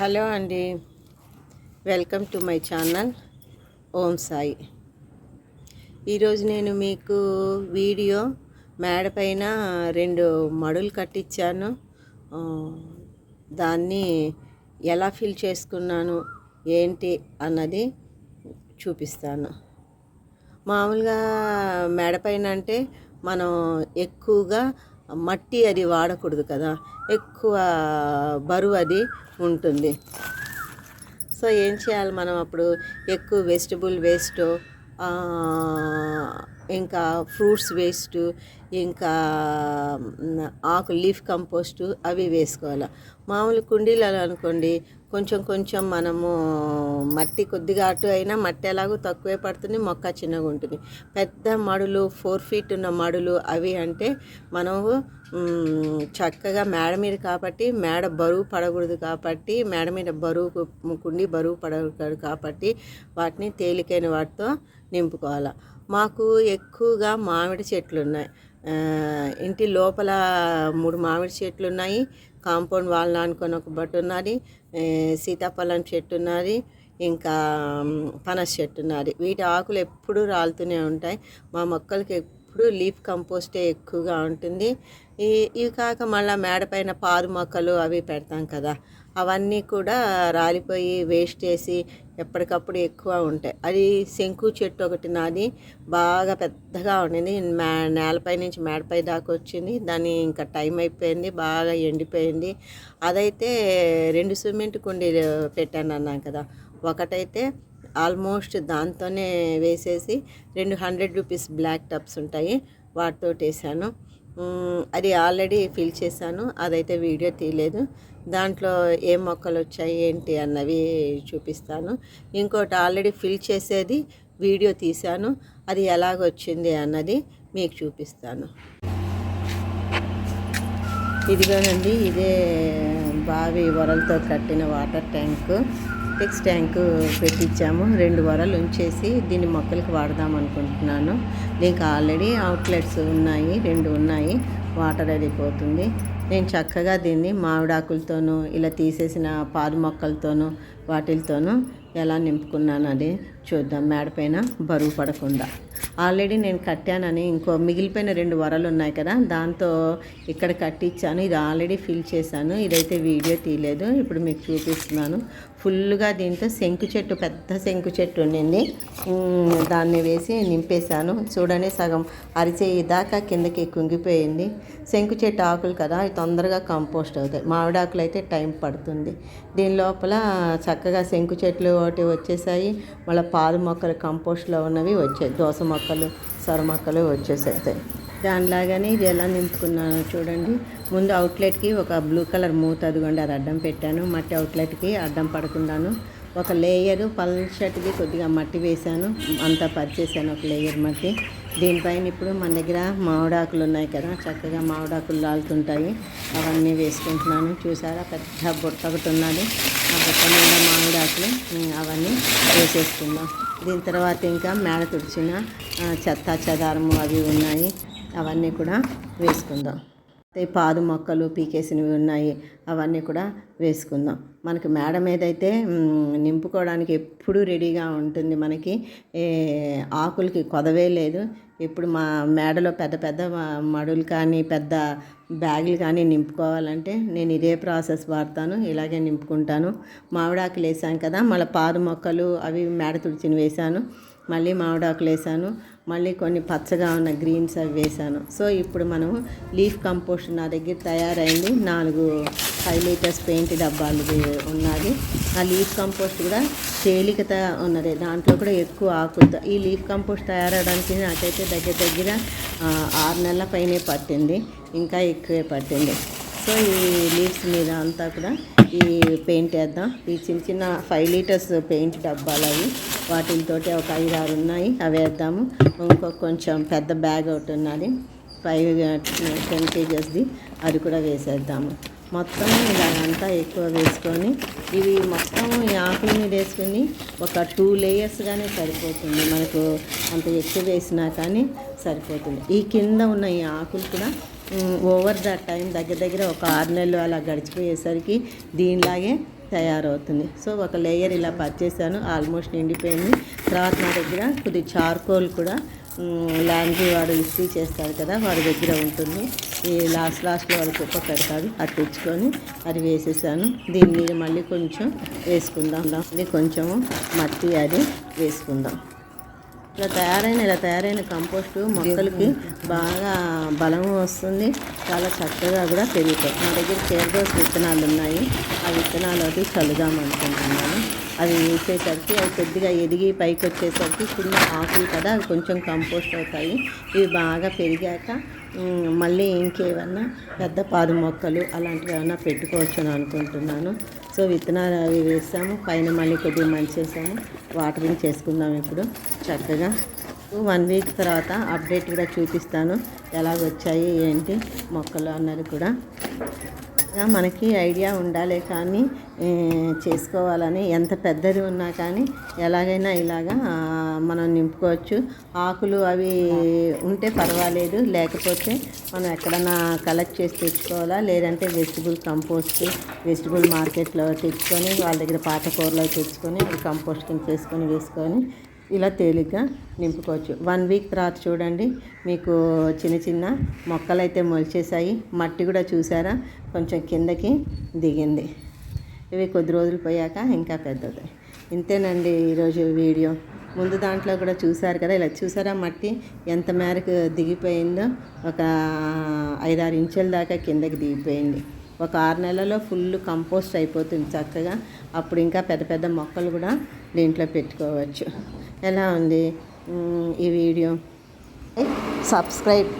Hello అండి, welcome to my channel Om Sai. ఈరోజు నేను మీకు వీడియో మేడ పైన 2 మడులు కట్టించాను. దాన్ని ఎలా ఫిల్ చేసుకున్నాను ఏంటి అన్నది చూపిస్తాను. మామూలుగా మేడ పైన అంటే మనం ఎక్కువగా మట్టి అది వాడకూడదు కదా, ఎక్కువ బరువు అది ఉంటుంది. సో ఏం చేయాలి మనం అప్పుడు? ఎక్కువ వెజిటబుల్ వేస్ట్, ఇంకా ఫ్రూట్స్ వేస్ట్, ఇంకా ఆకు లీఫ్ కంపోస్టు అవి వేసుకోవాలి. మామూలు కుండీలలో అనుకోండి కొంచెం కొంచెం మనము మట్టి కొద్దిగా అటు అయినా మట్టి ఎలాగో తక్కువే పడుతుంది, మొక్క చిన్నగా ఉంటుంది. పెద్ద మడులు 4 feet ఉన్న మడులు అవి అంటే మనము చక్కగా మేడ మీద కాబట్టి మేడ బరువు పడకూడదు, కాబట్టి మేడ మీద బరువు కుండి బరువు పడకూడదు కాబట్టి వాటిని తేలికైన వాటితో నింపుకోవాలి. మాకు ఎక్కువగా మామిడి చెట్లు ఉన్నాయి. ఇంటి లోపల 3 మామిడి చెట్లు ఉన్నాయి. కాంపౌండ్ వాల్ అనుకొని ఒక బట్ట ఉన్నది, సీతాఫలం చెట్టు ఉన్నది, ఇంకా పనస చెట్టు ఉన్నది. వీటి ఆకులు ఎప్పుడూ రాలుతూనే ఉంటాయి. మా మొక్కలకి ఎప్పుడు లీఫ్ కంపోస్టే ఎక్కువగా ఉంటుంది. ఇవి కాక మళ్ళీ మేడ పైన పాదు మొక్కలు అవి పెడతాం కదా, అవన్నీ కూడా రాలిపోయి వేస్ట్ చేసి ఎప్పటికప్పుడు ఎక్కువ ఉంటాయి. అది శంకు చెట్టు ఒకటి నాది బాగా పెద్దగా ఉండింది, నేలపై నుంచి మేడపై దాకా వచ్చింది. దాన్ని ఇంకా టైం అయిపోయింది, బాగా ఎండిపోయింది. అదైతే 2 సిమెంట్ కుండీలు పెట్టాను అన్నాను కదా, ఒకటైతే ఆల్మోస్ట్ దాంతోనే వేసేసి 2 100 రూపీస్ బ్లాక్ టబ్స్ ఉంటాయి, వాటితో వేసాను. అది ఆల్రెడీ ఫిల్ చేశాను, అదైతే వీడియో తీయలేదు. దాంట్లో ఏ మొక్కలు వచ్చాయి ఏంటి అన్నవి చూపిస్తాను. ఇంకోటి ఆల్రెడీ ఫిల్ చేసేది వీడియో తీశాను, అది ఎలాగొచ్చింది అన్నది మీకు చూపిస్తాను. ఇదిగోనండి, ఇదే బావి వరలతో కట్టిన వాటర్ ట్యాంకు, టెక్స్ ట్యాంకు పెట్టించాము. 2 వరలు ఉంచేసి దీన్ని మొక్కలకి వాడదాం అనుకుంటున్నాను. దీనికి ఆల్రెడీ అవుట్లెట్స్ ఉన్నాయి, 2 ఉన్నాయి, వాటర్ అది పోతుంది. నేను చక్కగా దీన్ని మామిడాకులతోనూ ఇలా తీసేసిన పాదు మొక్కలతోనూ వాటితోనూ ఎలా నింపుకున్నాను అది చూద్దాం, మేడపైన బరువు పడకుండా. ఆల్రెడీ నేను కట్టానని ఇంకో మిగిలిపోయిన 2 వరలు ఉన్నాయి కదా, దాంతో ఇక్కడ కట్టించాను. ఇది ఆల్రెడీ ఫిల్ చేశాను, ఇదైతే వీడియో తీయలేదు, ఇప్పుడు మీకు చూపిస్తున్నాను. ఫుల్గా దీంతో శంకు చెట్టు, పెద్ద శంకు చెట్టు ఉండింది, దాన్ని వేసి నింపేశాను. చూడని సగం అరిచేయి దాకా కిందకి కుంగిపోయింది. శంకు చెట్టు ఆకులు కదా, అవి తొందరగా కంపోస్ట్ అవుతాయి. మామిడాకులు అయితే టైం పడుతుంది. దీని లోపల చక్కగా శంకు చెట్లు ఒకటి వచ్చేసాయి, మళ్ళీ పాదు మొక్కలు కంపోస్ట్లో ఉన్నవి వచ్చాయి, దోస మొక్కలు, సొర మొక్కలు వచ్చేసాయి. దానిలాగానే ఇది ఎలా నింపుకున్నాను చూడండి. ముందు అవుట్లెట్కి ఒక బ్లూ కలర్ మూత, అదిగోండి అది అడ్డం పెట్టాను, మట్టి అవుట్లెట్కి అడ్డం పడకుండాను. ఒక లేయరు పల్చటిది కొద్దిగా మట్టి వేశాను, అంతా పరిచేసాను, ఒక లేయర్ మట్టి. దీనిపైన ఇప్పుడు మన దగ్గర మామిడాకులు ఉన్నాయి కదా, చక్కగా మామిడాకులు లాలుతుంటాయి, అవన్నీ వేసుకుంటున్నాను. చూసారా, పెద్ద బుట్ట ఒకటి ఉన్నది, ఆ బుట్ట మీద మామిడాకులు అవన్నీ వేసేసుకుందాం. దీని తర్వాత ఇంకా మేడ తుడిచిన చెత్త చెదారము అవి ఉన్నాయి, అవన్నీ కూడా వేసుకుందాం. పాదు మొక్కలు పీకేసినవి ఉన్నాయి, అవన్నీ కూడా వేసుకుందాం. మనకి మేడ మీద అయితే నింపుకోవడానికి ఎప్పుడూ రెడీగా ఉంటుంది. మనకి ఆకులకి కొదవే లేదు. ఇప్పుడు మా మేడలో పెద్ద పెద్ద మడులు కానీ పెద్ద బ్యాగులు కానీ నింపుకోవాలంటే నేను ఇదే ప్రాసెస్ వాడతాను, ఇలాగే నింపుకుంటాను. మామిడాకులు వేసాను కదా, మళ్ళీ పాదు మొక్కలు అవి మేడ తుడిచిని వేశాను, మళ్ళీ మామిడాకులు వేసాను, మళ్ళీ కొన్ని పచ్చగా ఉన్న గ్రీన్స్ అవి వేసాను. సో ఇప్పుడు మనం లీఫ్ కంపోస్ట్ నా దగ్గర తయారైంది, 4 5 లీటర్స్ పెయింట్ డబ్బాలు ఉన్నది. ఆ లీఫ్ కంపోస్ట్ కూడా తేలికత ఉన్నది, దాంట్లో కూడా ఎక్కువ ఆకులతో. ఈ లీఫ్ కంపోస్ట్ తయారవడానికి నాకైతే దగ్గర 6 నెలల పైనే పట్టింది, ఇంకా ఎక్కువే పట్టింది. సో ఈ లీవ్స్ మీద అంతా కూడా ఈ పెయింట్ వేద్దాం. ఈ చిన్న చిన్న 5 లీటర్స్ పెయింట్ డబ్బాలు అవి, వాటితోటి ఒక 5 6 ఉన్నాయి, అవి వేద్దాము. ఇంకొక కొంచెం పెద్ద బ్యాగ్ ఒకటి ఉన్నది 10 kgsది, అది కూడా వేసేద్దాము. మొత్తం ఇలాగంతా ఎక్కువ వేసుకొని ఇవి మొత్తం ఈ ఆకుల మీద వేసుకొని ఒక 2 లేయర్స్గానే సరిపోతుంది. మనకు అంత ఎక్కువ వేసినా కానీ సరిపోతుంది. ఈ కింద ఉన్న ఈ ఆకులు కూడా ఓవర్ ద టైం దగ్గర ఒక 6 నెలలు అలా గడిచిపోయేసరికి దీనిలాగే తయారవుతుంది. సో ఒక లేయర్ ఇలా పరిచేసాను, ఆల్మోస్ట్ నిండిపోయింది. తర్వాత నా దగ్గర కొద్ది చార్కోల్ కూడా లాండ్రీ వాడు ఇస్త్రీ చేస్తారు కదా, వాడి దగ్గర ఉంటుంది. ఈ లాస్ట్లో వాడు కుప్ప పెడతాడు, అది తెచ్చుకొని అది వేసేసాను. దీని మీద మళ్ళీ కొంచెం వేసుకుందాం, మళ్ళీ కొంచెము మట్టి అది వేసుకుందాం. ఇలా తయారైన కంపోస్టు మొక్కలకి బాగా బలము వస్తుంది, చాలా చక్కగా కూడా పెరుగుతాయి. నా దగ్గర కేర్దోస్ విత్తనాలు ఉన్నాయి, ఆ విత్తనాలు అది చల్లుదాం అనుకుంటున్నాను. అవి వేసేసరికి అవి కొద్దిగా ఎదిగి పైకి వచ్చేసరికి చిన్న ఆకులు కదా, అవి కొంచెం కంపోస్ట్ అవుతాయి. ఇవి బాగా పెరిగాక మళ్ళీ ఇంకేమన్నా పెద్ద పాదు మొక్కలు అలాంటివి ఏమన్నా పెట్టుకోవచ్చు అని అనుకుంటున్నాను. సో విత్తనాలు అవి వేసాము, పైన మళ్ళీ కొద్దిగా మంచేసాము, వాటరింగ్ చేసుకుందాం ఇప్పుడు చక్కగా. 1 వీక్ తర్వాత అప్డేట్ కూడా చూపిస్తాను, ఎలాగొచ్చాయి ఏంటి మొక్కలు అన్నది కూడా. మనకి ఐడియా ఉండాలి కానీ చేసుకోవాలని, ఎంత పెద్దది ఉన్నా కానీ ఎలాగైనా ఇలాగా మనం నింపుకోవచ్చు. ఆకులు అవి ఉంటే పర్వాలేదు, లేకపోతే మనం ఎక్కడన్నా కలెక్ట్ చేసి తెచ్చుకోవాలా, లేదంటే వెజిటబుల్ మార్కెట్లో తెచ్చుకొని వాళ్ళ దగ్గర పాత కూరలో తెచ్చుకొని అది కంపోస్ట్ కింద చేసుకొని వేసుకొని ఇలా తేలిగ్గా నింపుకోవచ్చు. 1 వీక్ తర్వాత చూడండి, మీకు చిన్న చిన్న మొక్కలు అయితే మొలిచేసాయి. మట్టి కూడా చూసారా కొంచెం కిందకి దిగింది. ఇవి కొద్ది రోజులు పోయాక ఇంకా పెద్దది. ఇంతేనండి ఈరోజు వీడియో. ముందు దాంట్లో కూడా చూసారు కదా, ఇలా చూసారా మట్టి ఎంత మేరకు దిగిపోయిందో, ఒక 5-6 ఇంచుల దాకా కిందకి దిగిపోయింది. ఒక 6 నెలల్లో ఫుల్ కంపోస్ట్ అయిపోతుంది చక్కగా. అప్పుడు ఇంకా పెద్ద పెద్ద మొక్కలు కూడా దీంట్లో పెట్టుకోవచ్చు. ఎలా ఉంది ఈ వీడియో? సబ్స్క్రైబ్.